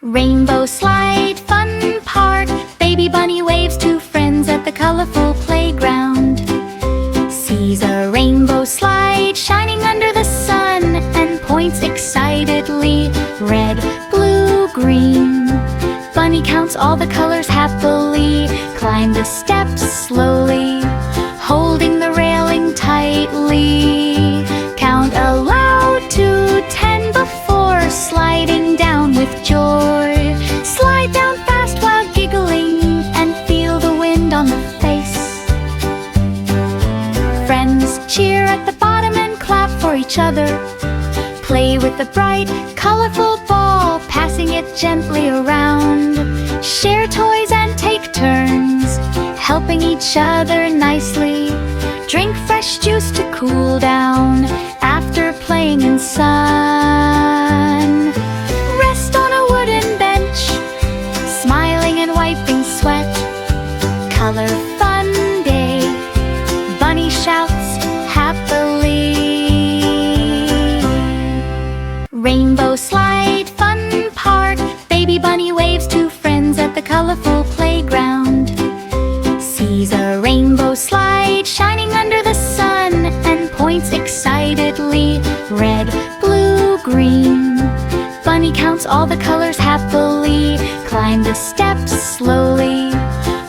Rainbow slide, fun park. Baby bunny waves to friends at the colorful playground. Sees a rainbow slide shining under the sun and points excitedly. Red, blue, green. Bunny counts all the colors happily. Climb the steps slowly, holding the railing tightly. Count aloud to 10 before sliding down with joy. Slide down fast while giggling and feel the wind on the face. Friends cheer at the bottom and clap for each other. Play with the bright, colorful ball, passing it gently around. Share toys and take turns, helping each other nicely. Drink fresh juice to cool down after playing in sun. Rest on a wooden bench, smiling and wiping sweat. Color fun day, bunny shouts happily. Rainbow slide, fun park. Baby bunny waves to friends at the colorful playground. Sees a rainbow slide shining under the sun and points excitedly. Red, blue, green. Bunny counts all the colors happily. Climb the steps slowly,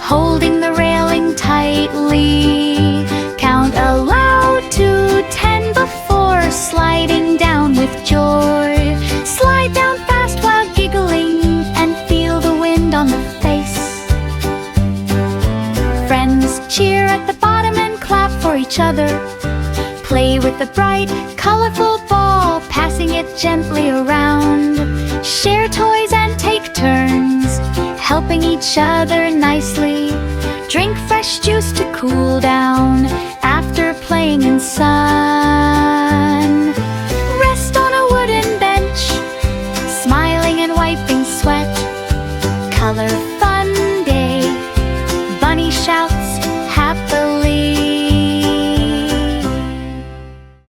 holding the railing tightly. Count aloud to 10 before sliding down with joy. Slide down fast while giggling and feel the wind on the face. Friends cheer at the bottom and clap for each other. Play with the bright, colorful ball, passing it gently around. Share toys and take turns, helping each other nicely. Drink fresh juice to cool down after playing in sun.